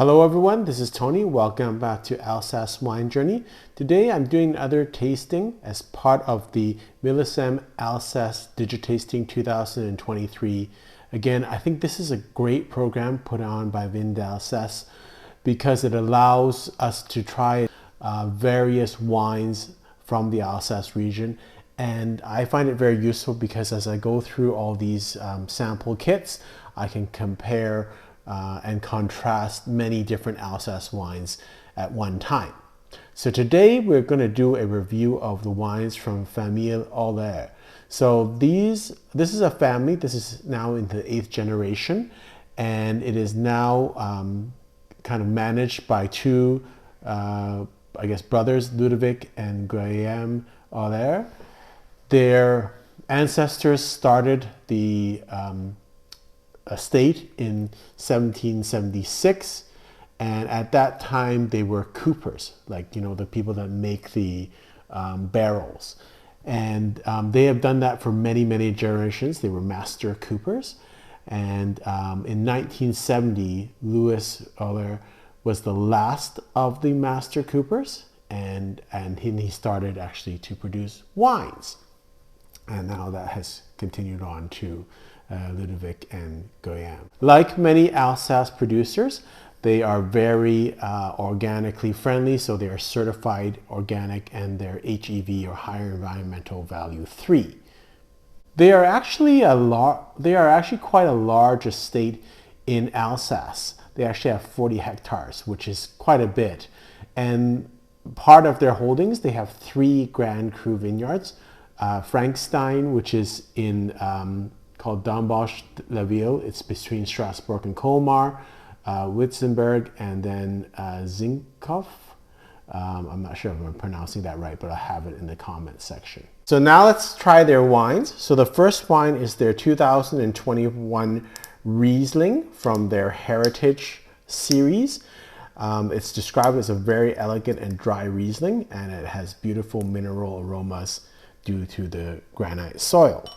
Hello everyone, this is Tony. Welcome back to Alsace Wine Journey. Today I'm doing another tasting as part of the Millesimes Alsace Digitasting 2023. Again, I think this is a great program put on by Alsace because it allows us to try various wines from the Alsace region. And I find it very useful because as I go through all these sample kits, I can compare and contrast many different Alsace wines at one time. So today we're going to do a review of the wines from Famille Hauller. So this is a family. This is now in the 8th generation, and it is now kind of managed by two, I guess, brothers, Ludovic and Guillaume Hauller. Their ancestors started the estate in 1776, and at that time they were coopers, like, you know, the people that make the barrels, and they have done that for many generations. They were master coopers, and in 1970 Louis Hauller was the last of the master coopers, and he started actually to produce wines, and now that has continued on to Ludovic and Guillaume. Like many Alsace producers, they are very organically friendly, so they are certified organic and they're HEV or higher environmental value 3. They are actually quite a large estate in Alsace. They actually have 40 hectares, which is quite a bit. And part of their holdings, they have 3 Grand Cru vineyards. Frankstein, which is in called Dambach la Ville. It's between Strasbourg and Colmar, Winzenberg, and then Zinnkoepflé. I'm not sure if I'm pronouncing that right, but I'll have it in the comments section. So now let's try their wines. So the first wine is their 2021 Riesling from their Heritage series. It's described as a very elegant and dry Riesling, and it has beautiful mineral aromas due to the granite soil.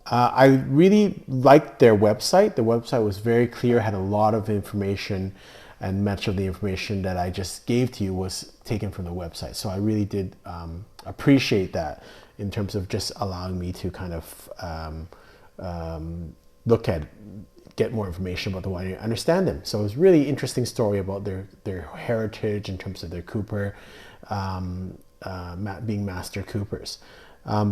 I really liked their website. The website was very clear, had a lot of information, and much of the information that I just gave to you was taken from the website. So I really did appreciate that in terms of just allowing me to kind of get more information about the wine and understand them. So it was a really interesting story about their heritage in terms of their cooper, being master coopers.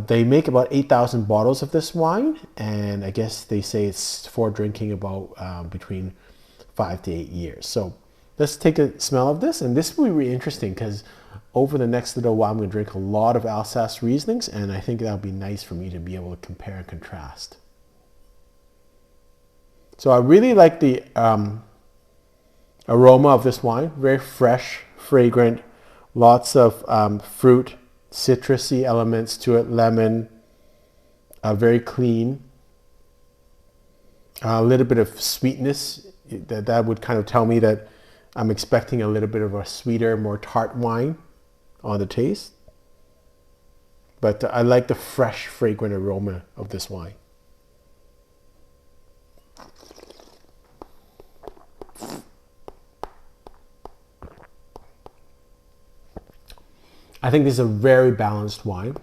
They make about 8,000 bottles of this wine, and I guess they say it's for drinking about between 5 to 8 years. So let's take a smell of this, and this will be really interesting because over the next little while I'm going to drink a lot of Alsace Rieslings, and I think that'll be nice for me to be able to compare and contrast. So I really like the aroma of this wine. Very fresh, fragrant, lots of fruit, citrusy elements to it, lemon, very clean, a little bit of sweetness. That would kind of tell me that I'm expecting a little bit of a sweeter, more tart wine on the taste. But I like the fresh, fragrant aroma of this wine. I think this is a very balanced wine.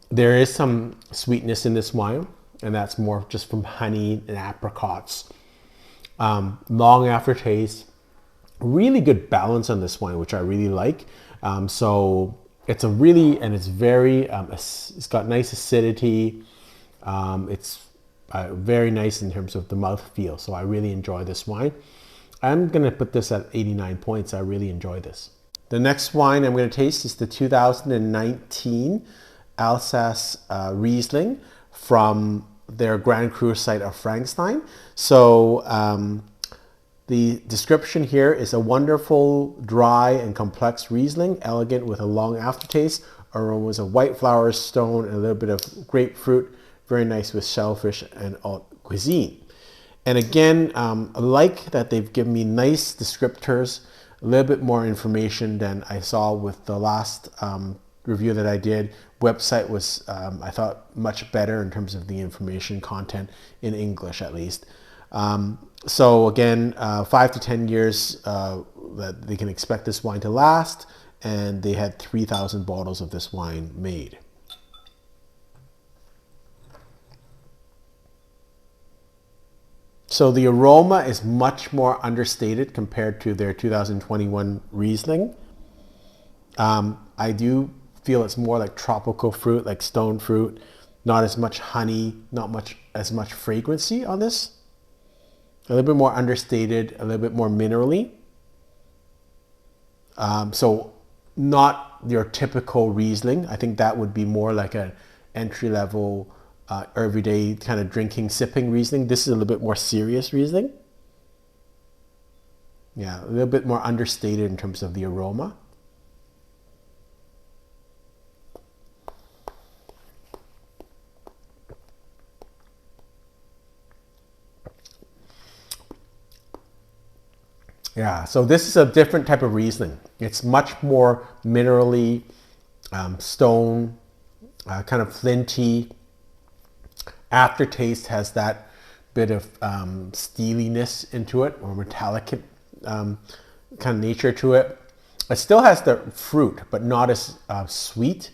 There is some sweetness in this wine, and that's more just from honey and apricots. Long aftertaste, really good balance on this wine, which I really like. So it's it's very, it's got nice acidity. It's very nice in terms of the mouthfeel. So I really enjoy this wine. I'm gonna put this at 89 points. I really enjoy this. The next wine I'm going to taste is the 2019 Alsace Riesling from their Grand Cru site of Frankstein. So the description here is a wonderful, dry and complex Riesling, elegant with a long aftertaste, aromas of white flowers, stone, and a little bit of grapefruit. Very nice with shellfish and haute cuisine. And again, I like that they've given me nice descriptors, a little bit more information than I saw with the last review that I did. Website was, I thought, much better in terms of the information content in English, at least. So again, 5 to 10 years that they can expect this wine to last, and they had 3,000 bottles of this wine made. So the aroma is much more understated compared to their 2021 Riesling. I do feel it's more like tropical fruit, like stone fruit, not as much honey, not as much fragrancy on this. A little bit more understated, a little bit more minerally. So not your typical Riesling. I think that would be more like an entry-level, everyday kind of drinking, sipping Riesling. This is a little bit more serious Riesling. Yeah, a little bit more understated in terms of the aroma. Yeah, so this is a different type of Riesling. It's much more minerally, stone, kind of flinty. Aftertaste has that bit of steeliness into it, or metallic kind of nature to it. It still has the fruit, but not as sweet.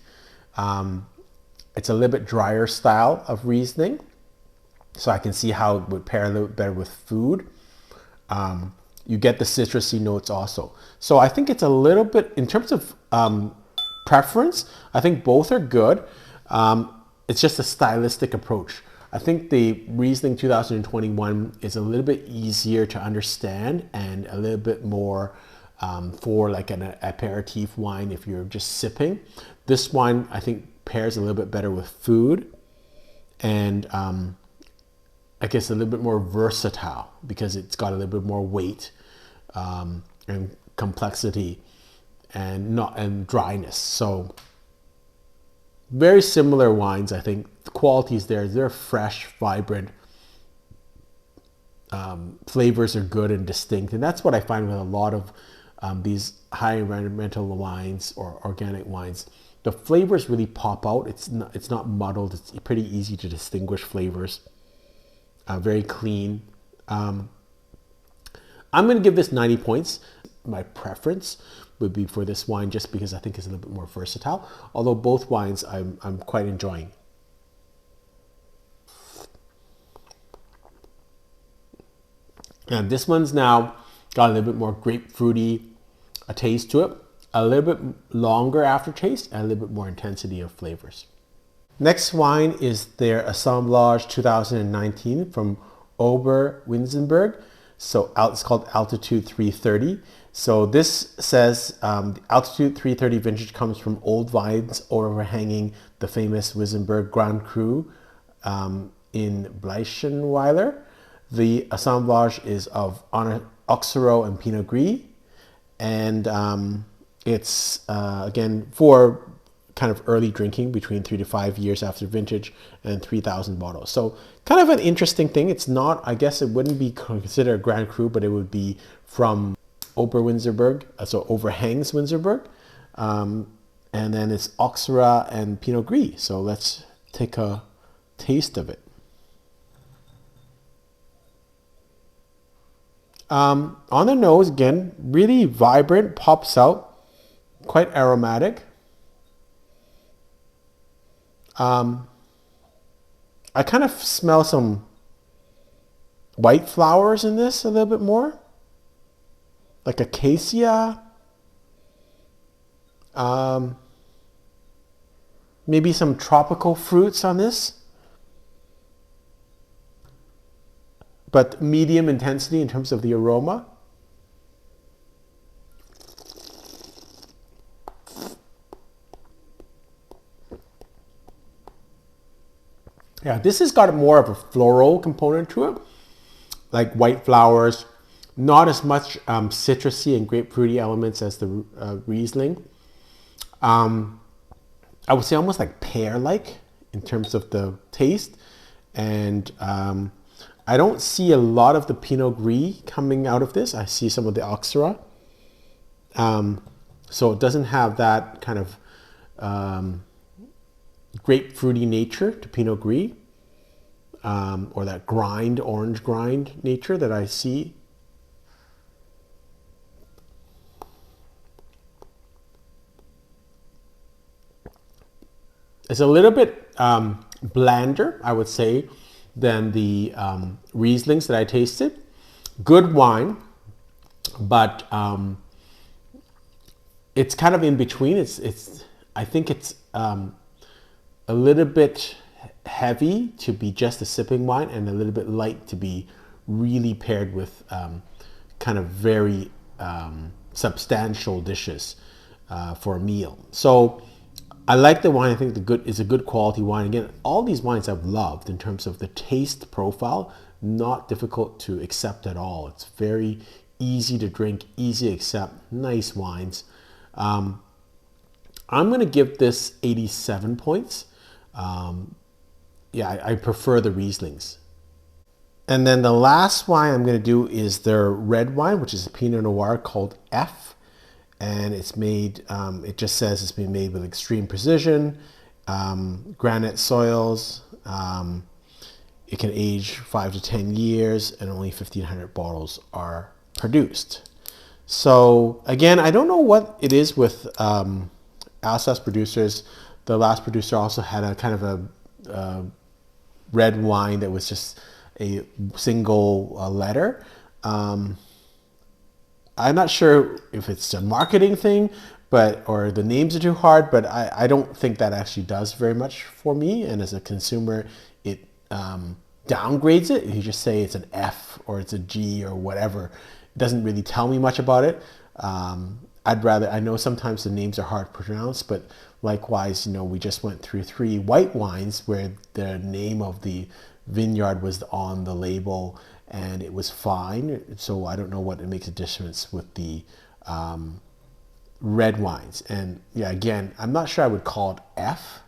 It's a little bit drier style of Riesling, so I can see how it would pair a little better with food. You get the citrusy notes also. So I think it's a little bit, in terms of preference, I think both are good. It's just a stylistic approach. I think the Riesling 2021 is a little bit easier to understand and a little bit more for like an aperitif wine if you're just sipping. This wine, I think, pairs a little bit better with food, and I guess a little bit more versatile because it's got a little bit more weight and complexity and dryness. So very similar wines, I think. The quality is there. They're fresh, vibrant. Flavors are good and distinct, and that's what I find with a lot of these high environmental wines or organic wines. The flavors really pop out. It's not muddled. It's pretty easy to distinguish flavors. Very clean. I'm going to give this 90 points. My preference would be for this wine just because I think it's a little bit more versatile. Although both wines I'm quite enjoying. And this one's now got a little bit more grapefruity taste to it, a little bit longer aftertaste, and a little bit more intensity of flavors. Next wine is their Assemblage 2019 from Oberwinzerberg. So it's called Altitude 330. So this says the Altitude 330 vintage comes from old vines overhanging the famous Winzenberg Grand Cru in Bleichenweiler. The assemblage is of Auxerrois and Pinot Gris, and it's again for kind of early drinking between 3 to 5 years after vintage, and 3,000 bottles. So kind of an interesting thing. It's not, I guess it wouldn't be considered a Grand Cru, but it would be from Oberwinzerberg, so overhangs Winzerberg. And then it's Auxerrois and Pinot Gris. So let's take a taste of it. On the nose, again, really vibrant, pops out, quite aromatic. I kind of smell some white flowers in this a little bit more, like acacia, maybe some tropical fruits on this, but medium intensity in terms of the aroma. Yeah, this has got more of a floral component to it, like white flowers, not as much citrusy and grapefruity elements as the Riesling. I would say almost like pear-like in terms of the taste. And I don't see a lot of the Pinot Gris coming out of this. I see some of the Auxerrois. So it doesn't have that kind of grapefruity nature to Pinot Gris. or that grind, orange grind nature that I see. It's a little bit blander, I would say, than the Rieslings that I tasted. Good wine, but it's kind of in between. I think it's a little bit heavy to be just a sipping wine, and a little bit light to be really paired with kind of very substantial dishes for a meal. So I like the wine. I think it's a good quality wine. Again, all these wines I've loved in terms of the taste profile, not difficult to accept at all. It's very easy to drink, easy to accept, nice wines. I'm going to give this 87 points. Yeah, I prefer the Rieslings. And then the last wine I'm going to do is their red wine, which is a Pinot Noir called F. And it's made, it just says it's been made with extreme precision, granite soils. It can age 5 to 10 years, and only 1,500 bottles are produced. So again, I don't know what it is with Alsace producers. The last producer also had a kind of a red wine that was just a single letter. I'm not sure if it's a marketing thing, or the names are too hard, but I don't think that actually does very much for me. And as a consumer, it downgrades it. You just say it's an F or it's a G or whatever. It doesn't really tell me much about it. I know sometimes the names are hard to pronounce, but likewise, we just went through 3 white wines where the name of the vineyard was on the label, and it was fine. So I don't know what it makes a difference with the red wines. And yeah, again, I'm not sure I would call it F.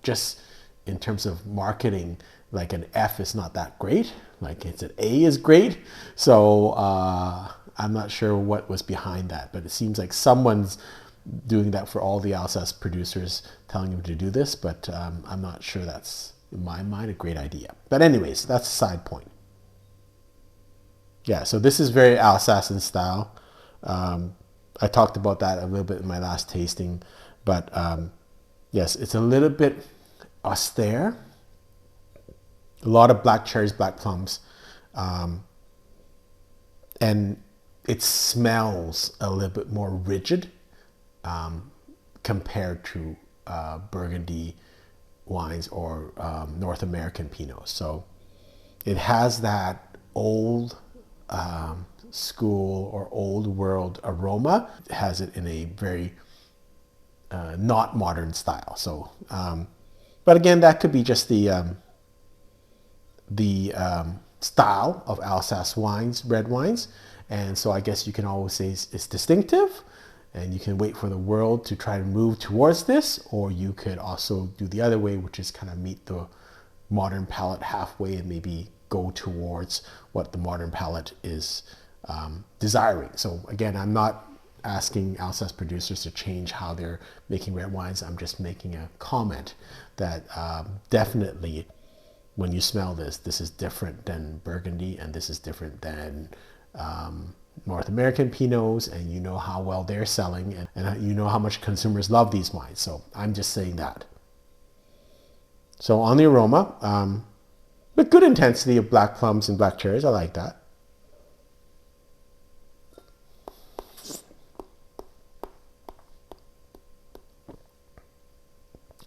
Just in terms of marketing, like an F is not that great. Like it's an A is great. So I'm not sure what was behind that, but it seems like someone's doing that for all the Alsace producers, telling them to do this. But I'm not sure that's, in my mind, a great idea. But anyways, that's a side point. Yeah, so this is very Alsatian style. I talked about that a little bit in my last tasting, but yes, it's a little bit austere. A lot of black cherries, black plums, and it smells a little bit more rigid compared to Burgundy wines or North American Pinots. So it has that old school or old world aroma. It has it in a very not modern style. So, but again, that could be just the style of Alsace wines, red wines. And so I guess you can always say it's distinctive, and you can wait for the world to try to move towards this, or you could also do the other way, which is kind of meet the modern palate halfway and maybe go towards what the modern palate is desiring. So again, I'm not asking Alsace producers to change how they're making red wines. I'm just making a comment that definitely when you smell this, this is different than Burgundy, and this is different than North American Pinots, and you know how well they're selling, and you know how much consumers love these wines. So I'm just saying that. So on the aroma, but good intensity of black plums and black cherries. I like that.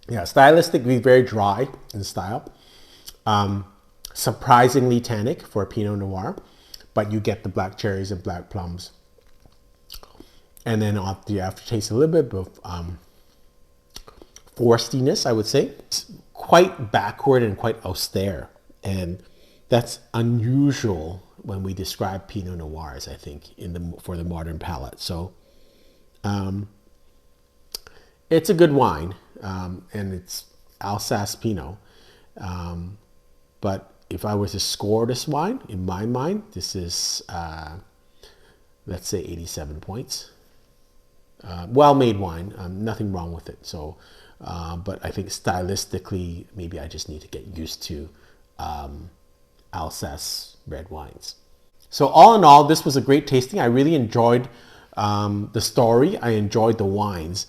Yeah, stylistically very dry in style. Surprisingly tannic for a Pinot Noir, but you get the black cherries and black plums. And then off the aftertaste, a little bit of forestiness, I would say. It's quite backward and quite austere. And that's unusual when we describe Pinot Noirs, I think, for the modern palate. So it's a good wine, and it's Alsace Pinot. But if I was to score this wine, in my mind, this is, let's say 87 points. Well-made wine, nothing wrong with it. So, but I think stylistically, maybe I just need to get used to Alsace red wines. So all in all, this was a great tasting. I really enjoyed the story. I enjoyed the wines.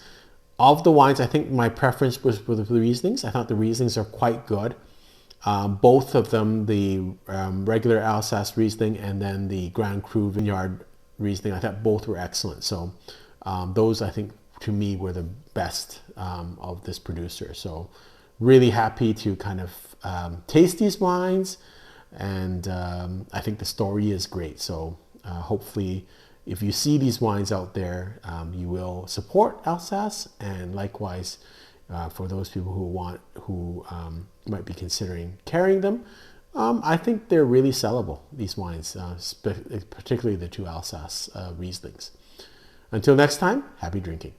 Of the wines, I think my preference was for the Rieslings. I thought the Rieslings are quite good. Both of them, the regular Alsace Riesling and then the Grand Cru Vineyard Riesling, I thought both were excellent. So those, I think, to me, were the best of this producer. So really happy to kind of taste these wines. And I think the story is great. So hopefully, if you see these wines out there, you will support Alsace, and likewise for those people who might be considering carrying them. I think they're really sellable, these wines, particularly the two Alsace Rieslings. Until next time, happy drinking.